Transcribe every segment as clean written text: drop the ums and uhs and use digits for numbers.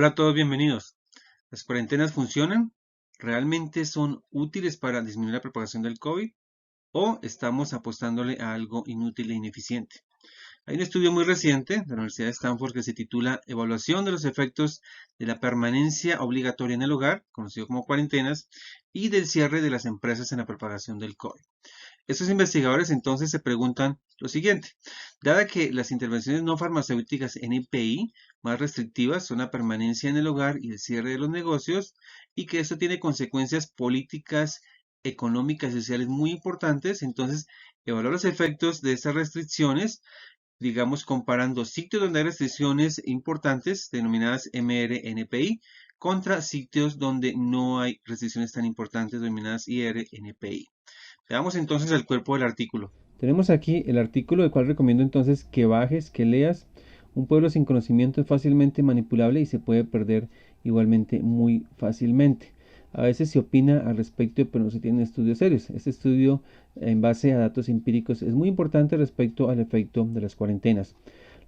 Hola a todos, bienvenidos. ¿Las cuarentenas funcionan? ¿Realmente son útiles para disminuir la propagación del COVID? ¿O estamos apostándole a algo inútil e ineficiente? Hay un estudio muy reciente de la Universidad de Stanford que se titula Evaluación de los efectos de la permanencia obligatoria en el hogar, conocido como cuarentenas, y del cierre de las empresas en la propagación del COVID. Estos investigadores entonces se preguntan lo siguiente: dada que las intervenciones no farmacéuticas NPI más restrictivas son la permanencia en el hogar y el cierre de los negocios, y que esto tiene consecuencias políticas, económicas y sociales muy importantes, entonces evaluar los efectos de estas restricciones, digamos, comparando sitios donde hay restricciones importantes, denominadas MRNPI, contra sitios donde no hay restricciones tan importantes, denominadas IRNPI. Veamos entonces el cuerpo del artículo. Tenemos aquí el artículo, del cual recomiendo entonces que bajes, que leas. Un pueblo sin conocimiento es fácilmente manipulable y se puede perder igualmente muy fácilmente. A veces se opina al respecto, pero no se tienen estudios serios. Este estudio, en base a datos empíricos, es muy importante respecto al efecto de las cuarentenas.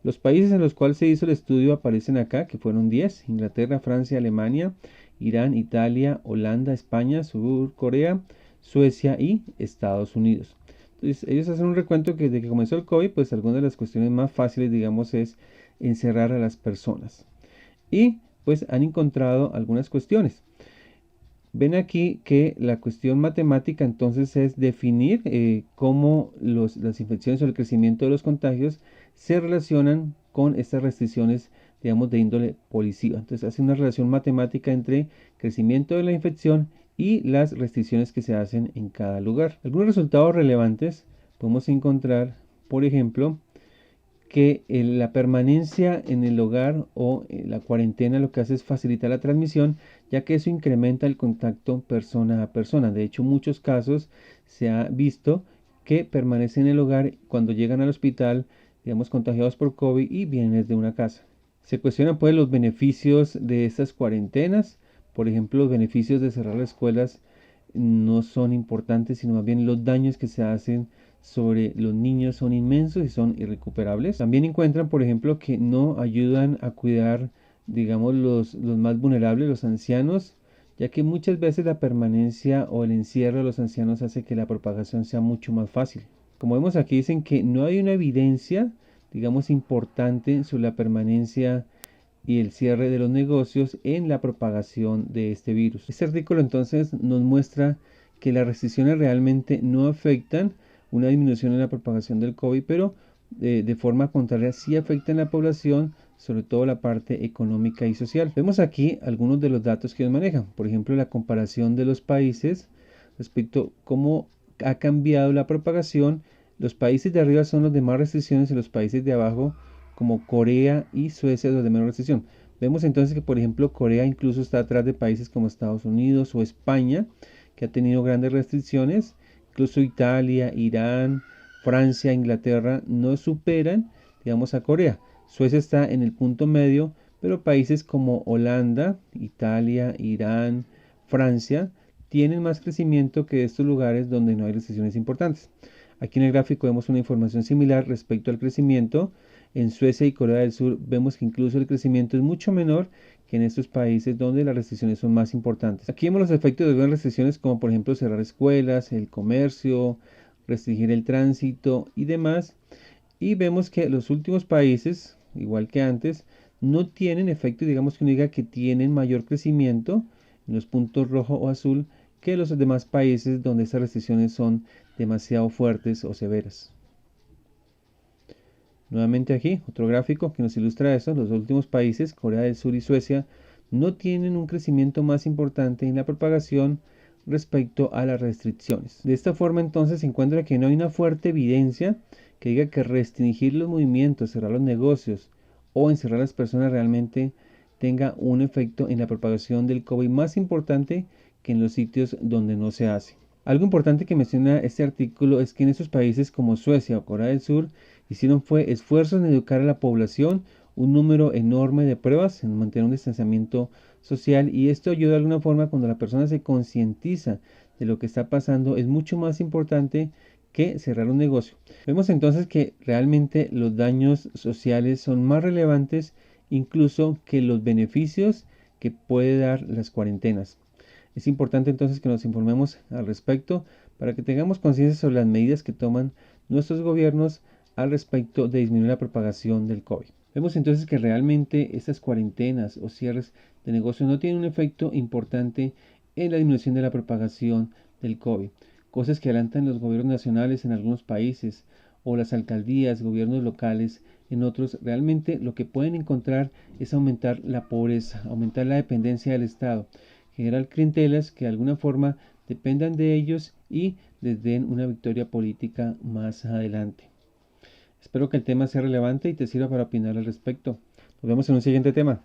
Los países en los cuales se hizo el estudio aparecen acá, que fueron 10: Inglaterra, Francia, Alemania, Irán, Italia, Holanda, España, Sur Corea, Suecia y Estados Unidos. Entonces, ellos hacen un recuento que desde que comenzó el COVID, pues algunas de las cuestiones más fáciles, digamos, es encerrar a las personas. Y pues han encontrado algunas cuestiones. Ven aquí que la cuestión matemática entonces es definir cómo las infecciones o el crecimiento de los contagios se relacionan con estas restricciones, digamos, de índole policiva. Entonces hace una relación matemática entre crecimiento de la infección y las restricciones que se hacen en cada lugar. Algunos resultados relevantes podemos encontrar, por ejemplo, que la permanencia en el hogar o la cuarentena lo que hace es facilitar la transmisión, ya que eso incrementa el contacto persona a persona. De hecho, en muchos casos se ha visto que permanecen en el hogar cuando llegan al hospital, digamos, contagiados por COVID y vienen desde una casa. Se cuestionan pues los beneficios de estas cuarentenas. Por ejemplo, los beneficios de cerrar las escuelas no son importantes, sino más bien los daños que se hacen sobre los niños son inmensos y son irrecuperables. También encuentran, por ejemplo, que no ayudan a cuidar, digamos, los más vulnerables, los ancianos, ya que muchas veces la permanencia o el encierro de los ancianos hace que la propagación sea mucho más fácil. Como vemos aquí, dicen que no hay una evidencia, digamos, importante sobre la permanencia y el cierre de los negocios en la propagación de este virus. Este artículo entonces nos muestra que las restricciones realmente no afectan una disminución en la propagación del COVID, pero de forma contraria sí afectan a la población, sobre todo la parte económica y social. Vemos aquí algunos de los datos que nos manejan, por ejemplo, la comparación de los países respecto a cómo ha cambiado la propagación. Los países de arriba son los de más restricciones y los países de abajo, como Corea y Suecia, los de menor restricción. Vemos entonces que, por ejemplo, Corea incluso está atrás de países como Estados Unidos o España, que ha tenido grandes restricciones. Incluso Italia, Irán, Francia, Inglaterra no superan, digamos, a Corea. Suecia está en el punto medio, pero países como Holanda, Italia, Irán, Francia tienen más crecimiento que estos lugares donde no hay restricciones importantes. Aquí en el gráfico vemos una información similar respecto al crecimiento. En Suecia y Corea del Sur vemos que incluso el crecimiento es mucho menor que en estos países donde las restricciones son más importantes. Aquí vemos los efectos de algunas restricciones, como por ejemplo cerrar escuelas, el comercio, restringir el tránsito y demás. Y vemos que los últimos países, igual que antes, no tienen efecto, digamos que uno diga que tienen mayor crecimiento en los puntos rojo o azul que los demás países donde estas restricciones son demasiado fuertes o severas. Nuevamente aquí, otro gráfico que nos ilustra eso. Los últimos países, Corea del Sur y Suecia, no tienen un crecimiento más importante en la propagación respecto a las restricciones. De esta forma entonces se encuentra que no hay una fuerte evidencia que diga que restringir los movimientos, cerrar los negocios o encerrar a las personas realmente tenga un efecto en la propagación del COVID más importante que en los sitios donde no se hace. Algo importante que menciona este artículo es que en esos países como Suecia o Corea del Sur hicieron fue esfuerzos en educar a la población, un número enorme de pruebas, en mantener un distanciamiento social, y esto ayuda de alguna forma cuando la persona se concientiza de lo que está pasando, es mucho más importante que cerrar un negocio. Vemos entonces que realmente los daños sociales son más relevantes incluso que los beneficios que puede dar las cuarentenas. Es importante entonces que nos informemos al respecto para que tengamos conciencia sobre las medidas que toman nuestros gobiernos al respecto de disminuir la propagación del COVID. Vemos entonces que realmente estas cuarentenas o cierres de negocios no tienen un efecto importante en la disminución de la propagación del COVID. Cosas que adelantan los gobiernos nacionales en algunos países o las alcaldías, gobiernos locales en otros, realmente lo que pueden encontrar es aumentar la pobreza, aumentar la dependencia del Estado, generar clientelas que de alguna forma dependan de ellos y les den una victoria política más adelante. Espero que el tema sea relevante y te sirva para opinar al respecto. Nos vemos en un siguiente tema.